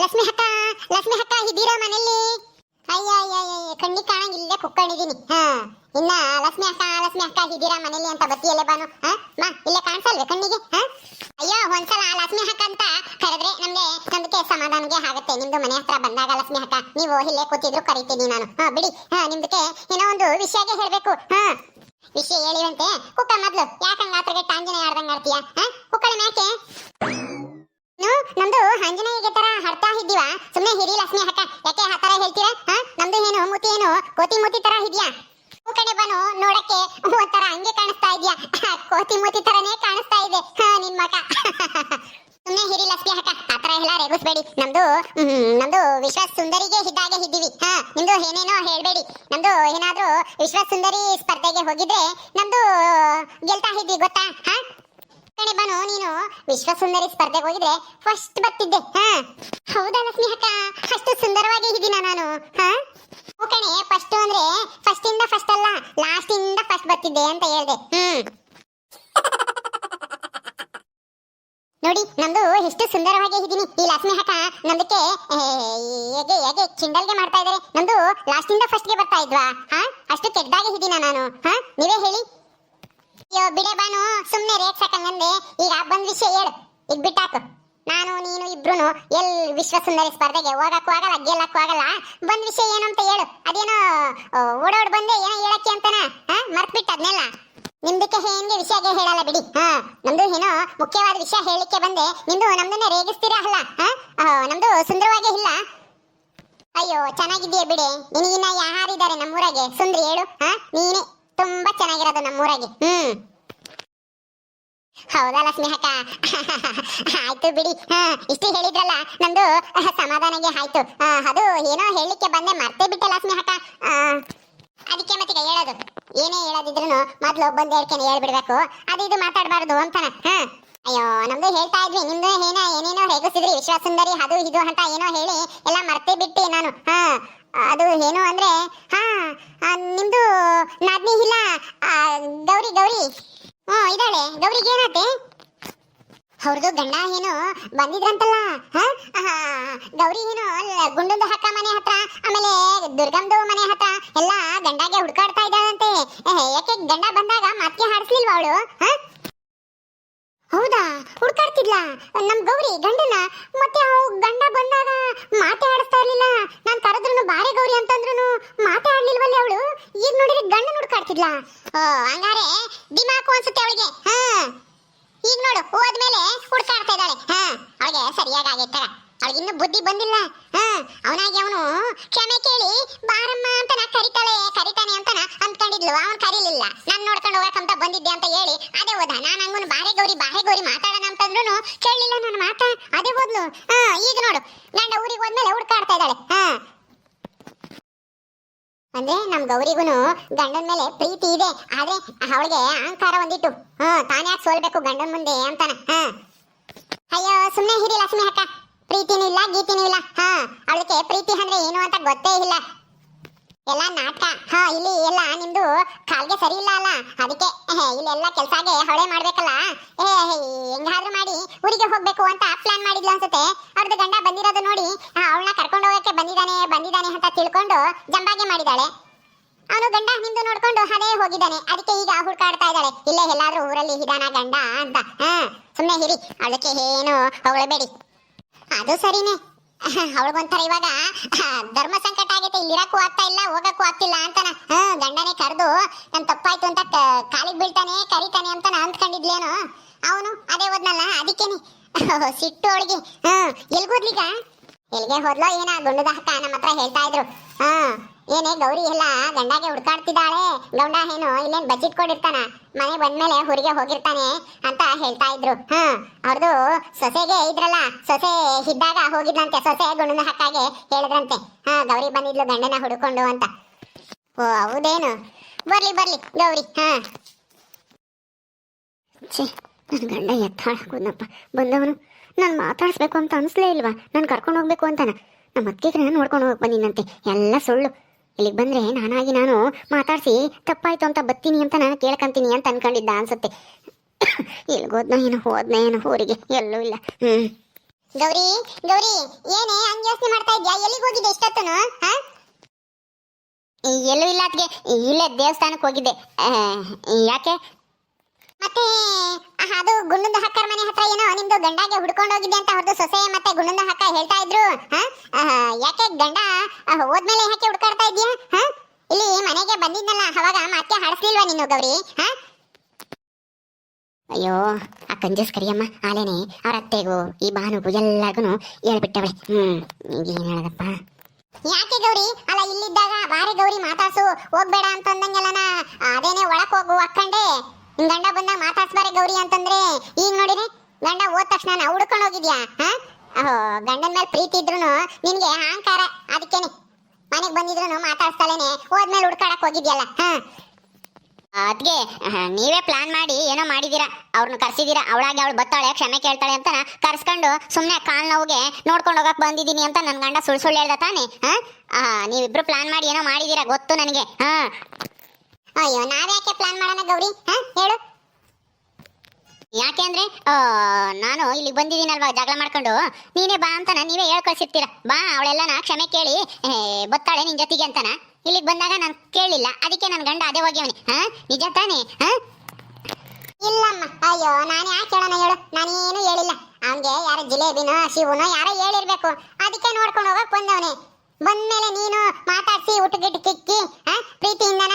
ಲಕ್ಷ್ಮಿ ಅಕ್ಕ, ಲಕ್ಷ್ಮಿ ಅಕ್ಕ ಇದ್ದೀರಾ ಮನೆಯಲ್ಲಿ? ಅಯ್ಯ ಅಯ್ಯ ಅಯ್ಯ, ಕಣ್ಣಿಗೆ ಕಾಣಂಗಿಲ್ಲ, ಕುಕ್ಕೊಂಡಿದ್ದೀನಿ. ಇನ್ನ ಲಕ್ಷ್ಮಿ ಅಕ್ಕ ಇದ್ದೀರಾ ಮನೆಯಲ್ಲಿ ಅಂತ ಬತ್ತಿಯಲ್ಲೇ ಬಾನು. ಮಾ ಇಲ್ಲೇ ಕಾಣಿಸಲ್ವೇ ಕಣ್ಣಿಗೆ? ಅಯ್ಯೋ, ಒಂದ್ಸಲ ಲಕ್ಷ್ಮಿ ಅಕ್ಕ ಅಂತ ಕರೆದ್ರೆ ನಮ್ಗೆ ಸಮಾಧಾನಗೆ ಆಗುತ್ತೆ. ನಿಮ್ದು ಮನೆ ಹತ್ರ ಬಂದಾಗ ಲಕ್ಷ್ಮಿ ಅಕ್ಕ ನೀವು ಇಲ್ಲೇ ಕೂತಿದ್ರು ಕರಿತೀನಿ ನಾನು. ಬಿಡಿ, ನಿಮ್ದಕ್ಕೆ ಏನೋ ಒಂದು ವಿಷಯಗೆ ಹೇಳ್ಬೇಕು. ವಿಷಯ ಹೇಳಿವಂತೆ. ಕುಕ್ಕ ಮೊದ್ಲು ಯಾಕಂಗ ಆತಗೆ ಟಾಂಜನೆ ಆಡ್ದಂಗ ಆಡ್ತೀಯ? ಕುಕ್ಕಳ ಮ್ಯಾಕೆ ನಮ್ದು ಆಂಜನೇಯಗೆ ತರ ಹಡ್ತಾ ಇದ್ದೀವ. ಸುಮ್ನೆ ಹಿರಿ ಲಕ್ಷ್ಮಿ ಅಕ್ಕ, ಯಾಕೆ ಆ ತರ ಹೇಳ್ತೀರಾ? ನಮ್ದು ಏನು ಮೂತಿ ಏನು ಕೋತಿ ಮೂತಿ ತರ ಇದೆಯಾ? ಕಡೆ ಬನು ನೋಡಕ್ಕೆ ಒಂಥರ ಹಂಗೆ ಕಾಣಿಸ್ತಾ ಇದೆಯಾ? ಕೋತಿ ಮೂತಿ ತರನೇ ಕಾಣಿಸ್ತಾ ಇದೆ ನಿನ್ ಮಕ. ಸುಮ್ನೆ ಹಿರಿ ಲಕ್ಷ್ಮಿ ಅಕ್ಕ, ಆತರ ಎಲ್ಲ ರೇಗಿಸ್ಬೇಡಿ. ನಮ್ದು ವಿಶ್ವ ಸುಂದರಿಗೆ ಇದ್ದಾಗೆ ಇದ್ದೀವಿ. ನಿಮ್ದು ಏನೇನೋ ಹೇಳ್ಬೇಡಿ. ನಮ್ದು ಏನಾದ್ರೂ ವಿಶ್ವ ಸುಂದರಿ ಸ್ಪರ್ಧೆಗೆ ಹೋಗಿದ್ರೆ ನಮ್ದು ಗೆಲ್ತಾ ಇದ್ವಿ ಗೊತ್ತಾ? ಕಣೆ ಬನು, ನೀನು ವಿಶ್ವ ಸುಂದರಿ ಸ್ಪರ್ಧೆಗೆ ಹೋಗಿದ್ರೆ ಫಸ್ಟ್ ಬರ್ತಿದ್ದೆ. ಹೌದಾ ಲಕ್ಷ್ಮಿ ಅಕ್ಕ? ಅಷ್ಟು ಸುಂದರವಾಗಿ ಇದ್ದೀನ ನಾನು? ಕಣೆ, ಫಸ್ಟ್ ಅಂದ್ರೆ ಫಸ್ಟ್ ಇಂದ ಫಸ್ಟ್ ಅಲ್ಲ, ಲಾಸ್ಟ್ ಇಂದ ಫಸ್ಟ್ ಬರ್ತಿದ್ದೆ ಅಂತ ಹೇಳ್ದೆ. ನೋಡಿ ನಮ್ದು ಎಷ್ಟು ಸುಂದರವಾಗಿ ಇದ್ದೀನಿ. ಈ ಲಕ್ಷ್ಮಿ ಅಕ್ಕ ನಮ್ದಕ್ಕೆ ಹೇಗೆ ಕಿಂಡಲ್ಗೆ ಮಾಡ್ತಾ ಇದಾರೆ. ನಮ್ದು ಲಾಸ್ಟ್ ಇಂದ ಫಸ್ಟ್ ಗೆ ಬರ್ತಾ ಇದ್ವಾ? ಅಷ್ಟು ಕೆಟ್ಟದಾಗಿ ಇದ್ದೀನ ನಾನು? ನೀವೇ ಹೇಳಿ. ಅಯ್ಯೋ ಬಿಡೆ ಬಾನು, ಸುಮ್ನೆ ರೇಗ್ಸಕ್ಕಂಗಂದೆ. ಈಗ ಬಂದ್ ವಿಷಯ ಹೇಳು, ಈಗ ಬಿಟ್ಟಾಕು. ನಾನು ನೀನು ಇಬ್ರು ವಿಶ್ವ ಸುಂದರಿ ಸ್ಪರ್ಧೆಗೆ ಹೋಗಕ್ಕೂ ಆಗಲ್ಲ, ಗೆಲ್ಲಕ್ಕೂ ಆಗಲ್ಲ. ಬಂದ್ ವಿಷಯ ಏನು ಅಂತ ಹೇಳು. ಅದೇನೋ ಓಡೋಡ್ ಬಂದೆ ಏನೋ ಹೇಳಕ್ಕೆ ಅಂತನ ಮರ್ತ್ ಬಿಟ್ಟ ಅದ್ನೆಲ್ಲ. ನಿಮ್ದಕ್ಕೆ ಹೆಂಗೆ ವಿಷಯಗೆ ಹೇಳಲ್ಲ ಬಿಡಿ. ನಮ್ದು ಏನೋ ಮುಖ್ಯವಾದ ವಿಷಯ ಹೇಳಿಕ್ಕೆ ಬಂದೆ, ನಿಮ್ದು ನಮ್ದನ್ನೇ ರೇಗಿಸ್ತೀರಾ ಅಲ್ಲ? ನಮ್ದು ಸುಂದರವಾಗೇ ಇಲ್ಲ. ಅಯ್ಯೋ ಚೆನ್ನಾಗಿದ್ದೀಯ ಬಿಡಿ. ನಿನಗಿನ್ನ ಯಾರಿದ್ದಾರೆ ನಮ್ಮೂರಾಗೆ ಸುಂದ್ರಿ ಹೇಳು? ನೀನೇ ತುಂಬಾ ಚೆನ್ನಾಗಿರೋದು ನಮ್ಮೂರಾಗೆ. ಹೌದಾ ಲಕ್ಷ್ಮಿ ಅಕ್ಕ? ಆಯ್ತು ಬಿಡಿ. ಇಷ್ಟು ಹೇಳಿದ್ರಲ್ಲ, ನಮ್ದು ಸಮಾಧಾನಗೆ ಆಯ್ತು. ಅದು ಏನೋ ಹೇಳಿಕ್ಕೆ ಬಂದೆ, ಮರ್ತೇ ಬಿಟ್ಟೆ ಲಕ್ಷ್ಮಿ ಅಕ್ಕ. ಅದಕ್ಕೆ ಮತ್ತೆ ಹೇಳೋದು, ಏನೇ ಹೇಳೋದಿದ್ರು ಮೊದ್ಲು ಬಂದು ಹೇಳ್ಕೇನೆ ಹೇಳ್ಬಿಡ್ಬೇಕು. ಅದು ಇದು ಮಾತಾಡಬಾರ್ದು ಅಂತಾನ. ಅಯ್ಯೋ, ನಮ್ದು ಹೇಳ್ತಾ ಇದ್ವಿ, ನಿಮ್ದು ಏನೇನೋ ಹೇಗಿಸಿದ್ರಿ ವಿಶ್ವ ಸುಂದರಿ ಅದು ಇದು ಅಂತ ಏನೋ ಹೇಳಿ ಎಲ್ಲ ಮರ್ತೇ ಬಿಟ್ಟೆ ನಾನು. ಅದು ಏನು ಅಂದ್ರೆ ನಿಮ್ದು ನಾದ್ನಿ ಇಲ್ಲ ಗೌರಿ ಇದ್ದಾಳೆ. ಗೌರಿಗೆ ಏನಾತೆ? ಅವ್ರದ್ದು ಗಂಡ ಏನು ಬಂದಿದ್ರಂತಲ್ಲ. ಗೌರಿ ಏನು ಗುಂಡಂದು ಹಕ್ಕ ಮನೆ ಹತ್ರ, ಆಮೇಲೆ ದುರ್ಗಮ್ದು ಮನೆ ಹತ್ರ ಎಲ್ಲ ಗಂಡಾಗೆ ಹುಡ್ಕಾಡ್ತಾ ಇದ್ದಾಳಂತೆ. ಯಾಕೆ ಗಂಡ ಬಂದಾಗ ಮತ್ತೆ ಹಾಡಿಸ್ಲಿಲ್ವಾ ಅವಳು? ಹೌದಾ, ಹುಡ್ಕಾಡ್ತಿದ್ಲ ನಮ್ ಗೌರಿ ಗಂಡನ. ಮತ್ತೆ ಗಂಡ ಬಂದಾಗ ಮಾತೆ ಆಡಿಸ್ತಾ ಇರ್ಲಿಲ್ಲ. ನಾನ್ ಕರೆದ್ರು ಬಾರೆ ಗೌರಿ ಅಂತಂದ್ರು ಮಾತೆ ಆಡ್ಲಿಲ್ವಲ್ಲ ಅವಳು. ಈಗ ನೋಡಿದ್ರೆ ಗಂಡನ ಹುಡ್ಕಾಡ್ತಿದ್ಲ. ಹಂಗಾರೆ ದಿಮಾಕು ಅನ್ಸುತ್ತೆ ಅವಳಿಗೆ. ಈಗ ನೋಡು, ಹೋದ್ಮೇಲೆ ಹುಡ್ಕಾಡ್ತಾ ಇದ್ದಾಳೆ. ಅವಳಿಗೆ ಸರಿಯಾಗಿ ಆಗೈತ. ಅವಳಿಗೆ ಇನ್ನೂ ಬುದ್ಧಿ ಬಂದಿಲ್ಲ. ಅವನಾಗಿ ಅವನು ಕ್ಷಮೆ ಕೇಳಿ ಬಾರಮ್ಮ ಅಂತ ಕರಿತಾನೆ ಅಂತ ಅಂದ್ಕೊಂಡಿದ್ಲು. ಅವನ್ ಕರೀಲಿಲ್ಲ. ನಾನ್ ನೋಡ್ಕೊಂಡು ಹೋಗಕ್ಕಂತ ಬಂದಿದ್ದೆ ಅಂತ ಹೇಳಿ ಅದೇ ಹೋದ. ನಾನು ಹಂಗನು ಬಾರೆ ಗೌರಿ ಮಾತಾಡೋಣ ಅಂತಂದ್ರು ಕೇಳಲಿಲ್ಲ ನನ್ನ ಮಾತ, ಅದೇ ಹೋದ್ಲು. ಈಗ ನೋಡು, ಗಂಡ ಊರಿಗೆ ಹೋದ್ಮೇಲೆ ಹುಡ್ಕಾಡ್ತಾ ಇದ್ದಾಳೆ. ಅಂದ್ರೆ ನಮ್ ಗೌರಿಗುನು ಗಂಡನ ಮೇಲೆ ಪ್ರೀತಿ ಇದೆ, ಆದ್ರೆ ಅವಳಿಗೆ ಅಹಂಕಾರ ಒಂದಿಟ್ಟು. ತಾನೇ ಯಾಕೆ ಸೋಲ್ಬೇಕು ಗಂಡನ ಮುಂದೆ ಅಂತಾನ. ಅಯ್ಯೋ ಸುಮ್ನೆ ಹಿರಿ ಲಕ್ಷ್ಮಿ ಅಕ್ಕ, ಪ್ರೀತಿನೂ ಇಲ್ಲ ಗೀತಿನೂ ಇಲ್ಲ. ಅವಳಿಗೆ ಪ್ರೀತಿ ಅಂದ್ರೆ ಏನು ಅಂತ ಗೊತ್ತೇ ಇಲ್ಲ. ಎಲ್ಲ ನಾಟಕ. ಇಲ್ಲಿ ಎಲ್ಲ ನಿಮ್ದು ಕಾಲ್ಗೆ ಸರಿ ಇಲ್ಲ ಅಲ್ಲ, ಅದಕ್ಕೆ ಇಲ್ಲೆಲ್ಲ ಕೆಲ್ಸಾಗೆ ಹೊಳೆ ಮಾಡ್ಬೇಕಲ್ಲ. ಹೆಂಗಾದ್ರೂ ಮಾಡಿ ಊರಿಗೆ ಹೋಗ್ಬೇಕು ಅಂತ ಪ್ಲಾನ್ ಮಾಡಿದ್ಲು ಅನ್ಸುತ್ತೆ. ಅವ್ರದ್ದು ಗಂಡ ಬಂದಿರೋದು ನೋಡಿ ಅವಳನ್ನ ಕರ್ಕೊಂಡು ಹೋಗಕ್ಕೆ ಬಂದಿದ್ದಾನೆ ಅಂತ ತಿಳ್ಕೊಂಡು ಜಂಬಾಗೆ ಮಾಡಿದಾಳೆ. ಅವನು ಗಂಡ ನಿಮ್ದು ನೋಡ್ಕೊಂಡು ಅದೇ ಹೋಗಿದ್ದಾನೆ. ಅದಕ್ಕೆ ಈಗ ಹುಡ್ಕಾಡ್ತಾ ಇದ್ದಾಳೆ, ಇಲ್ಲೇ ಎಲ್ಲಾದ್ರೂ ಊರಲ್ಲಿ ಇದಾನ ಗಂಡ ಅಂತ. ಸುಮ್ನೆ ಹಿರಿ, ಅದಕ್ಕೆ ಏನು ಹೊಗಳಬೇಡಿ. ಅದು ಸರಿನೇ. ಅವಳಿಗೊಂಥರ ಇವಾಗ ಧರ್ಮ ಸಂಕಟ ಆಗೈತೆ. ಇಲ್ಲಿರಕ್ಕೂ ಆಗ್ತಾ ಇಲ್ಲ, ಹೋಗಕ್ಕೂ ಆಗ್ತಿಲ್ಲ ಅಂತಾನ. ಗಂಡನೇ ಕರೆದು ನನ್ ತಪ್ಪಾಯ್ತು ಅಂತ ಕಾಲಿಗೆ ಬೀಳ್ತಾನೆ ಕರಿತಾನೆ ಅಂತ ಅಂದ್ಕೊಂಡಿದ್ಲೇನು. ಅವನು ಅದೇ ಹೋದ್ನಲ್ಲ, ಅದಕ್ಕೇನೆ ಸಿಟ್ಟು ಅವಳಿಗೆ. ಎಲ್ಗೋದ್ಲೀಗ? ಎಲ್ಗೆ ಹೋದ್ಲೋ ಏನ, ಗುಂಡದ ಹಕ್ಕ ನಮ್ಮ ಹತ್ರ ಹೇಳ್ತಾ ಇದ್ರು. ಏನೇ ಗೌರಿ ಎಲ್ಲ ಗಂಡಾಗೆ ಹುಡ್ಕಾಡ್ತಿದ್ದಾಳೆ, ಗಂಡ ಏನು ಇಲ್ಲೇನ್ ಬಚ್ಚಿಟ್ಕೊಂಡಿರ್ತಾನ, ಮನೆ ಬಂದ್ಮೇಲೆ ಊರಿಗೆ ಹೋಗಿರ್ತಾನೆ ಅಂತ ಹೇಳ್ತಾ ಇದ್ರು. ಅವ್ರದ್ದು ಸೊಸೆಗೆ ಇದ್ರಲ್ಲ, ಸೊಸೆ ಇದ್ದಾಗ ಹೋಗಿದ್ಲಂತೆ. ಸೊಸೆ ಗುಂಡನ ಹಕ್ಕಾಗೆ ಹೇಳಿದ್ರಂತೆ, ಗೌರಿ ಬಂದಿದ್ಲು ಗಂಡನ ಹುಡ್ಕೊಂಡು ಅಂತ. ಓ ಹೌದೇನು? ಬರ್ಲಿ ಗೌರಿ. ನನ್ ಗಂಡ ಎತ್ತಾಳಾಗೋದಪ್ಪ. ಬಂದವನು ನಾನು ಮಾತಾಡಿಸ್ಬೇಕು ಅಂತ ಅನ್ಸ್ಲೇ ಇಲ್ವಾ? ನಾನು ಕರ್ಕೊಂಡು ಹೋಗ್ಬೇಕು ಅಂತಾನ. ನಮ್ಮ ಅತ್ತಿಗೆ ನೋಡ್ಕೊಂಡು ಹೋಗಿ ಬಂದಿನಂತೆ. ಎಲ್ಲ ಸುಳ್ಳು. ಇಲ್ಲಿಗೆ ಬಂದ್ರೆ ನಾನು ಮಾತಾಡಿಸಿ ತಪ್ಪಾಯ್ತು ಅಂತ ಬತ್ತೀನಿ ಅಂತ ನಾನು ಕೇಳ್ಕಂತೀನಿ ಅಂತ ಅನ್ಕೊಂಡಿದ್ದ ಅನ್ಸುತ್ತೆ. ಎಲ್ಗೋದ್ನ ಏನೋ ಹೋದ್ನ ಏನೋ ಊರಿಗೆ, ಎಲ್ಲೂ ಇಲ್ಲ. ಗೌರಿ ಗೌರಿ ಏನೇ ಹಂಗ ಯೋಚನೆ ಮಾಡ್ತಾ ಇದ್ಯಾ? ಎಲ್ಲಿಗೆ ಹೋಗಿದ್ದೆ ಇಷ್ಟೊತ್ತನು? ಎಲ್ಲೂ ಇಲ್ಲ ಅದ್ಗೆ, ಇಲ್ಲೇ ದೇವಸ್ಥಾನಕ್ಕೆ ಹೋಗಿದ್ದೆ. ಯಾಕೆ? ಮತ್ತೆ ಅದು ಗುಂಡದ ಹಕ್ಕರ ಮನೆ ಹತ್ರ ಏನೋ ನಿಮ್ದು ಗಂಡಾಗೆ ಹುಡ್ಕೊಂಡು ಹೋಗಿದ್ದೆ ಅಂತ ಹೊರದು ಸೊಸೆ ಮತ್ತೆ ಗುಂಡದ ಹಕ್ಕ ಹೇಳ್ತಾ ಇದ್ರು. ಯಾಕೆ ಗಂಡ ಹೋದ್ಮೇಲೆ ಯಾಕೆ ಹುಡ್ಕಾಡ್ತಾ ಇದ್ಯಾ? ಇಲ್ಲಿ ಮನೆಗೆ ಬಂದಿದ್ನಲ್ಲ ಅವಾಗ ಮತ್ತೆ ಹಾಡಿಸ್ಲಿಲ್ವಾ ನೀನು ಗೌರಿ? ಅಯ್ಯೋ ಆ ಕಂಜೂಸ್ ಕರಿಯಮ್ಮ ಆಲೇನೆ ಅವ್ರ ಅತ್ತೆಗೂ ಈ ಭಾನುಗೂ ಎಲ್ಲಾರ್ಗು ಹೇಳ್ಬಿಟ್ಟವಳೆ. ಏನ್ ಹೇಳದಪ್ಪ? ಯಾಕೆ ಗೌರಿ? ಅಲ್ಲ ಇಲ್ಲಿದ್ದಾಗ ಬಾರಿ ಗೌರಿ ಮಾತಾಡ್ಸು, ಹೋಗ್ಬೇಡ ಅಂತಂದಂಗೆಲ್ಲನ ಅದೇನೆ ಒಳಕ್ ಹೋಗು ಅಕ್ಕಂಡೆ. ಗಂಡ ಬಂದಾಗ ಮಾತಾಡ್ಸ್ಬಾರೆ ಗೌರಿ ಅಂತಂದ್ರೆ ಈಗ ನೋಡಿರಿ ಗಂಡ ಹೋದ ತಕ್ಷಣ ನಾವು ಹುಡ್ಕೊಂಡು ಹೋಗಿದ್ಯಾ? ಗಂಡನ ಮೇಲೆ ಪ್ರೀತಿ ಇದ್ರು ನಿನ್ಗೆ ಅಹಂಕಾರ, ಅದಕ್ಕೇನೆ ಮನೆಗೆ ಬಂದಿದ್ರು ಮಾತಾಡ್ಸ್ತಾಳೇನೆ ಹೋದ್ಮೇಲೆ ಹುಡ್ಕಾಡಕ್ ಹೋಗಿದ್ಯಲ್ಲ. ಅದ್ಗೆ ನೀವೇ ಪ್ಲಾನ್ ಮಾಡಿ ಏನೋ ಮಾಡಿದೀರಾ, ಅವ್ರನ್ನ ಕರ್ಸಿದೀರಾ. ಅವಳಾಗಿ ಅವಳು ಬತ್ತಾಳೆ ಕ್ಷಮೆ ಕೇಳ್ತಾಳೆ ಅಂತ ಕರ್ಸ್ಕೊಂಡು ಸುಮ್ನೆ ಕಾಲ್ ನೋವಿಗೆ ನೋಡ್ಕೊಂಡು ಹೋಗಕ್ ಬಂದಿದ್ದೀನಿ ಅಂತ ನನ್ ಗಂಡ ಸುಳ್ಳು ಹೇಳ್ದ ತಾನೆ? ನೀವಿಬ್ರು ಪ್ಲಾನ್ ಮಾಡಿ ಏನೋ ಮಾಡಿದೀರಾ ಗೊತ್ತು ನನಗೆ. ಅಯ್ಯೋ ನಾವ್ಯಾಕೆ ಪ್ಲಾನ್ ಮಾಡೋಣ ಗೌರಿ? ಹೇಳು. ಯಾಕೆ ಅಂದ್ರೆ ನಾನು ಇಲ್ಲಿಗೆ ಬಂದಿದ್ದೀನಲ್ವಾ ಜಗಳ ಮಾಡ್ಕೊಂಡು, ನೀನೇ ಬಾ ಅಂತನ ನೀವೇ ಹೇಳ್ ಕಳ್ಸಿರ್ತೀರ. ಬಾ ಅವಳೆಲ್ಲ ಕ್ಷಮೆ ಕೇಳಿ ಬತ್ತಾಳೆ ನಿನ್ ಜೊತೆಗೆ ಅಂತನ. ಇಲ್ಲಿಗೆ ಬಂದಾಗ ನಾನು ಕೇಳಿಲ್ಲ, ಅದಕ್ಕೆ ನನ್ನ ಗಂಡ ಅದೇ ಹೋಗ್ಯವನಿ. ನಿಜ ತಾನೇ? ಇಲ್ಲಮ್ಮ. ಅಯ್ಯೋ ನಾನು ಯಾಕೆ ಹೇಳೋಣ ಹೇಳು? ನಾನೇನು ಹೇಳಿಲ್ಲ. ಅವನ್ಗೆ ಯಾರೋ ಜಿಲೇಬಿನೋ ಶಿವನೋ ಯಾರೋ ಹೇಳಿರ್ಬೇಕು, ಅದಕ್ಕೆ ನೋಡ್ಕೊಂಡು ಹೋಗಕ್ ಬಂದವನೇ. ಬಂದ್ಮೇಲೆ ನೀನು ಮಾತಾಡ್ಸಿ ಊಟಗಿಟ್ಟು ಕಿಕ್ಕಿ ಪ್ರೀತಿಯಿಂದನ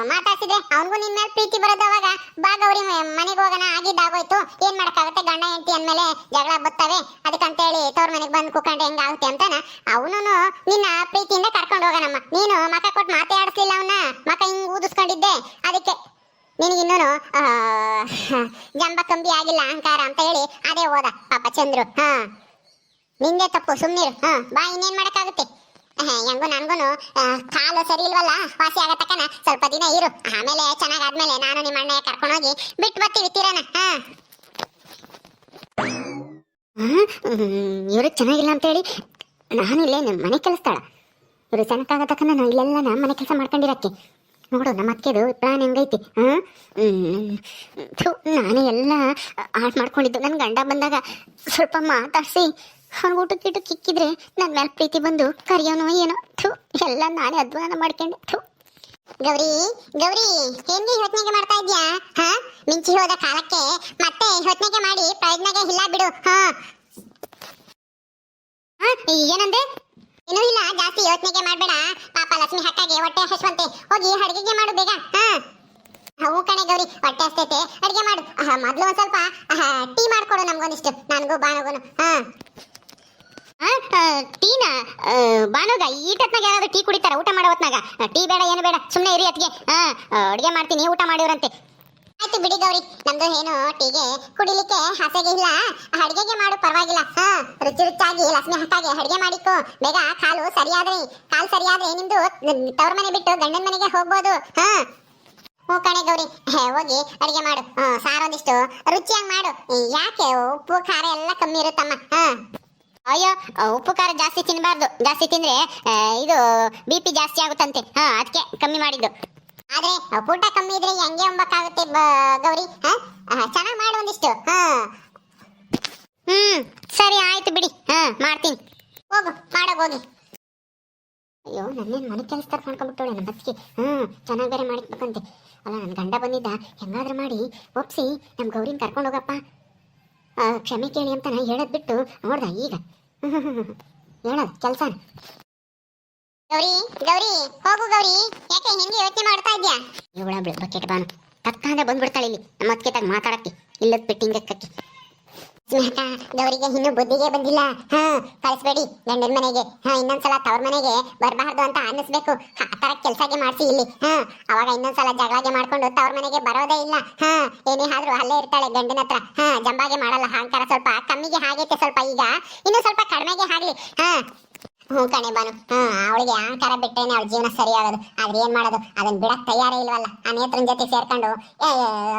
ಮಾತಾಡ್ಸಿದ್ರೆ ಅವನಿಗೂ ನಿನ್ ಮೇಲೆ ಪ್ರೀತಿ ಬರೋದು. ಅವಾಗ ಬಾ ಗೌರಿ ಮನೆಗೆ ಹೋಗೋಣ, ಆಗಿದ್ದಾಗೋಯ್ತು, ಏನ್ ಮಾಡಕ್ಕಾಗತ್ತೆ, ಗಂಡ ಹೆಂಡತಿ ಅಂದ್ಮೇಲೆ ಜಗಳ ಬರ್ತವೆ, ಅದಕ್ಕಂತೇಳಿ ತವ್ರ ಮನೆಗೆ ಬಂದು ಕುತ್ಕೊಂಡ್ರೆ ಹೆಂಗಾಗುತ್ತೆ ಅಂತಾನ ಅವನು ನಿನ್ನ ಪ್ರೀತಿಯಿಂದ ಕರ್ಕೊಂಡು ಹೋಗೋಣಮ್ಮ. ನೀನು ಮಕ ಕೊಟ್ಟು ಮಾತಾಡಿಸ್ಲಿಲ್ಲ, ಅವನ್ನ ಮಕ ಹಿಂಗ್ ಊದಿಸ್ಕೊಂಡಿದ್ದೆ, ಅದಕ್ಕೆ ನಿನಗಿನ್ನೂ ಜಂಬ ಕಂಬಿ ಆಗಿಲ್ಲ ಅಹಂಕಾರ ಅಂತ ಹೇಳಿ ಅದೇ ಹೋದ ಪಾಪ ಚಂದ್ರು. ನಿಂದೆ ತಪ್ಪು, ಸುಮ್ನಿರು. ಬಾ, ಇನ್ನೇನ್ ಮಾಡಕ್ಕಾಗುತ್ತೆ? ಹೆಂಗು ನನ್ಗೂನು ಕಾಲು ಸರಿ ಇಲ್ವಲ್ಲ, ವಾಸಿ ಆಗತಕ್ಕನ ಸ್ವಲ್ಪ ದಿನ ಇರು, ಆಮೇಲೆ ಚೆನ್ನಾಗಾದ್ಮೇಲೆ ನಾನು ನಿಮ್ಮ ಅಣ್ಣ ಕರ್ಕೊಂಡೋಗಿ ಬಿಟ್ಟು ಬರ್ತೀವಿ ತೀರನ. ಇವ್ರು ಚೆನ್ನಾಗಿಲ್ಲ ಅಂತೇಳಿ ನಾನು ಇಲ್ಲೇ ನಮ್ಮ ಮನೆ ಕೆಲಸ್ತಾಳ, ಇವ್ರು ಚೆನ್ನಾಗಾಗತಕ್ಕ ನಾನು ಇಲ್ಲೆಲ್ಲ ನಮ್ಮ ಮನೆ ಕೆಲಸ ಮಾಡ್ಕೊಂಡಿರಕ್ಕೆ. ನೋಡು ನಮ್ಮ ಅತ್ತೆದು ಪ್ಲಾನ್ ಹೆಂಗೈತಿ. ನಾನೇ ಎಲ್ಲ ಆಟ ಮಾಡ್ಕೊಂಡಿದ್ದು. ನನ್ನ ಗಂಡ ಬಂದಾಗ ಸ್ವಲ್ಪ ಮಾತಾಡಿಸಿ ಅವ್ನಿಗೆ ಊಟಕ್ಕಿಟ್ಟು ಕಿಕ್ಕಿದ್ರೆ ನನ್ನ ಮೇಲೆ ಪ್ರೀತಿ ಬಂದು ಕರಿಯೋನೋ ಏನೋ. ಎಲ್ಲ ನಾನೇ ಅಧ್ವಾನ ಮಾಡ್ಕೊಂಡೆ. ಗೌರಿ ಗೌರಿ ಹೆಂಗೆ ಯೋಚನೆಗೆ ಮಾಡ್ತಾ ಇದ್ಯಾ? ಮಿಂಚಿ ಹೋದ ಕಾಲಕ್ಕೆ ಮತ್ತೆ ಯೋಚನೆಗೆ ಮಾಡಿ ಪ್ರಯತ್ನಗೆ ಇಲ್ಲ ಬಿಡು. ಏನಂದೆ? ಏನೂ ಇಲ್ಲ, ಜಾಸ್ತಿ ಯೋಚನೆಗೆ ಮಾಡ್ಬೇಡ. ಪಾಪ ಲಕ್ಷ್ಮಿ ಹಕ್ಕಾಗೆ ಹೊಟ್ಟೆ ಹಶ್ವಂತೆ, ಹೋಗಿ ಅಡಿಗೆಗೆ ಮಾಡು ಬೇಗ. ಹೂ ಕಣೆ ಗೌರಿ, ಹೊಟ್ಟೆ ಹಸ್ತೈತೆ, ಅಡಿಗೆ ಮಾಡು. ಮೊದ್ಲು ಒಂದ್ ಸ್ವಲ್ಪ ಟೀ ಮಾಡ್ಕೊಡು ನಮ್ಗೊಂದಿಷ್ಟು, ನನ್ಗೂ ಬಾನುಗುನು. ಟೀನಾ? ಬಾನುಗ ಈ ಟತ್ನಾಗ ಯಾರಾದ್ರೂ ಟೀ ಕುಡಿತಾರ ಊಟ ಮಾಡೋ ಹೊತ್ನಾಗ? ಟೀ ಬೇಡ, ಏನು ಬೇಡ, ಸುಮ್ಮನೆ ಇರಿ ಅತ್ಗೆ. ಅಡಿಗೆ ಮಾಡ್ತೀನಿ, ಊಟ ಮಾಡಿವ್ರಂತೆ. ಆಯ್ತು ಬಿಡಿ ಗೌರಿ, ನಮ್ದು ಏನು ಟೀಗೆ ಕುಡಿಲಿಕ್ಕೆ ಆಸೆಗೆ ಇಲ್ಲ, ಅಡಿಗೆಗೆ ಮಾಡು ಪರವಾಗಿಲ್ಲ. ರುಚಿ ರುಚಾಗಿ ಲಕ್ಷ್ಮಿ ಹಕ್ಕಾಗೆ ಅಡಿಗೆ ಮಾಡಿಕೋ ಬೇಗ. ಕಾಲು ಸರಿಯಾದ್ರೆ ನಿಮ್ದು ತವ್ರ ಮನೆ ಬಿಟ್ಟು ಗಂಡನ ಮನೆಗೆ ಹೋಗ್ಬೋದು. ಹೂ ಕಣೆ ಗೌರಿ, ಹೋಗಿ ಅಡಿಗೆ ಮಾಡು. ಸಾರೊಂದಿಷ್ಟು ರುಚಿಯಾಗಿ ಮಾಡು. ಯಾಕೆ ಉಪ್ಪು ಖಾರ ಎಲ್ಲ ಕಮ್ಮಿ ಇರುತ್ತಮ್ಮ. ಅಯ್ಯೋ ಉಪ್ಪು ಖಾರ ಜಾಸ್ತಿ ತಿನ್ನಬಾರ್ದು, ಜಾಸ್ತಿ ತಿಂದ್ರೆ ಇದು BP ಜಾಸ್ತಿ ಆಗುತ್ತಂತೆ. ಅದಕ್ಕೆ ಕಮ್ಮಿ ಮಾಡಿದ್ದು. ಆದ್ರೆ ಊಟ ಕಮ್ಮಿ ಇದ್ರೆ ಹೆಂಗೆ ಅಂಬಕ್ಕಾಗುತ್ತೆ ಗೌರಿ? ಚೆನ್ನಾಗಿ ಮಾಡು ಒಂದಿಷ್ಟು. ಸರಿ ಆಯ್ತು ಬಿಡಿ, ಮಾಡ್ತೀನಿ. ಹೋಗು ಮಾಡೋಗೋಗಿ. ಅಯ್ಯೋ ನನ್ನೇನು ಮನೆ ಕೆಲಸ ಮಾಡ್ಕೊಂಡ್ಬಿಟ್ಟವಳೆ ನಮ್ಮ ಅತ್ತಿಗೆ. ಚೆನ್ನಾಗಿ ಬೇರೆ ಮಾಡಿಕ್ಬೇಕಂತೆ. ಅಲ್ಲ ನನ್ನ ಗಂಡ ಬಂದಿದ್ದ, ಹೆಂಗಾದ್ರೂ ಮಾಡಿ ಒಪ್ಸಿ ನಮ್ಮ ಗೌರಿನ ಕರ್ಕೊಂಡು ಹೋಗಪ್ಪ, ಕ್ಷಮೆ ಕೇಳಿ ಅಂತ ಹೇಳೋದ್ ಬಿಟ್ಟು ನೋಡ್ದ ಈಗ ಹೇಳೋದು ಕೆಲಸ. ಗೌರಿ ಗೌರಿ ಹೋಗು ಗೌರಿ, ಯಾಕೆ ಹೆಂಗೆ ಯೋಚನೆ ಮಾಡ್ತಾ ಇದ್ಯಾ? ಇವಳ ಬಕೆಟ್ ಬಾನು ತಕ್ಕಂದ ಬಂದ್ಬಿಡ್ತಾಳೆ ಇಲ್ಲಿ ನಮ್ಮ ಅತ್ತಿಗೆ ಮಾತಾಡಕ್ಕೆ, ಇಲ್ಲದ್ ಬಿಟ್ಟಿಂಗಕ್ಕಿ. ಸ್ನೇಹ ಗೌರಿಗೆ ಇನ್ನು ಬುದ್ಧಿಗೆ ಬಂದಿಲ್ಲ. ಕಳಿಸ್ಬೇಡಿ ಗಂಡನ ಮನೆಗೆ. ಇನ್ನೊಂದ್ಸಲ ತವ್ರ ಮನೆಗೆ ಬರಬಾರ್ದು ಅಂತ ಅನ್ನಿಸ್ಬೇಕು. ಆ ತರ ಕೆಲ್ಸಗೆ ಮಾಡ್ಸಿ ಇಲ್ಲಿ. ಅವಾಗ ಇನ್ನೊಂದ್ಸಲ ಜಗಳಗೆ ಮಾಡ್ಕೊಂಡು ತವ್ರ ಮನೆಗೆ ಬರೋದೇ ಇಲ್ಲ. ಏನೇ ಆದ್ರೂ ಅಲ್ಲೇ ಇರ್ತಾಳೆ ಗಂಡನ ಹತ್ರ. ಜಂಬಾಗೆ ಮಾಡಲ್ಲ, ಅಹಂಕಾರ ಸ್ವಲ್ಪ ಕಮ್ಮಿಗೆ ಆಗೈತೆ, ಸ್ವಲ್ಪ ಈಗ ಇನ್ನು ಸ್ವಲ್ಪ ಕಡಿಮೆಗೆ ಆಗ್ಲಿ. ಹ್ಞೂ ಕಣೆ ಬಾನು, ಅವಳಿಗೆ ಅಹಂಕಾರ ಬಿಟ್ಟೇನೆ ಅವಳ ಜೀವನ ಸರಿ ಆಗೋದು. ಆದ್ರೆ ಏನ್ ಮಾಡೋದು, ಅದನ್ನ ಬಿಡಕ್ ತಯಾರೇ ಇಲ್ವಲ್ಲ. ಆ ನೇತ್ರನ ಜೊತೆ ಸೇರ್ಕೊಂಡು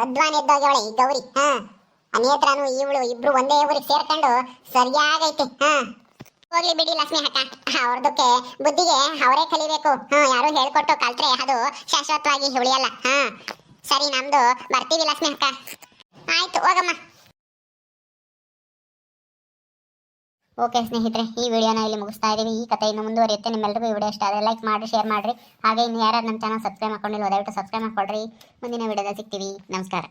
ಅಧ್ವಾನ ಎದ್ದೋಗ್ಯವಳೆ ಈ ಗೌರಿ. ನೇತ್ರನು ಇವಳು ಇಬ್ರು ಒಂದೇ ಊರಿಗೆ ಸೇರ್ಕೊಂಡು ಸರಿಯಾಗೈತೆ. ಹೋಗ್ಲಿ ಬಿಡಿ ಲಕ್ಷ್ಮಿ ಅಕ್ಕ, ಅವ್ರದಕ್ಕೆ ಬುದ್ಧಿಗೆ ಅವರೇ ಕಲಿಬೇಕು. ಯಾರು ಹೇಳ್ಕೊಟ್ಟು ಕಲ್ತ್ರೆ ಅದು ಶಾಶ್ವತವಾಗಿ ಉಳಿಯಲ್ಲ. ಸರಿ ನಮ್ದು ಬರ್ತೀವಿ ಲಕ್ಷ್ಮಿ ಅಕ್ಕ. ಆಯ್ತು ಹೋಗಮ್ಮ. ಓಕೆ ಸ್ನೇಹಿತರೆ, ಈ ವಿಡಿಯೋನ ಇಲ್ಲಿ ಮುಗಿಸ್ತಾ ಇದ್ದೀವಿ. ಈ ಕಥೆ ಇನ್ನು ಮುಂದುವರಿಯುತ್ತೆ. ನಿಮ್ಮೆಲ್ಲರಿಗೂ ಈ ವಿಡಿಯೋ ಇಷ್ಟ ಆದರೆ ಲೈಕ್ ಮಾಡಿ, ಶೇರ್ ಮಾಡಿರಿ. ಹಾಗೆ ಇನ್ನು ಯಾರು ನಮ್ಮ ಚಾನಲ್ ಸಬ್ಸ್ಕ್ರೈಬ್ ಮಾಡ್ಕೊಂಡಿಲ್ಲ ದಯವಿಟ್ಟು ಸಬ್ಸ್ಕ್ರೈಬ್ ಮಾಡ್ಕೊಳ್ರಿ. ಮುಂದಿನ ವಿಡಿಯೋದಲ್ಲಿ ಸಿಗ್ತೀವಿ. ನಮಸ್ಕಾರ.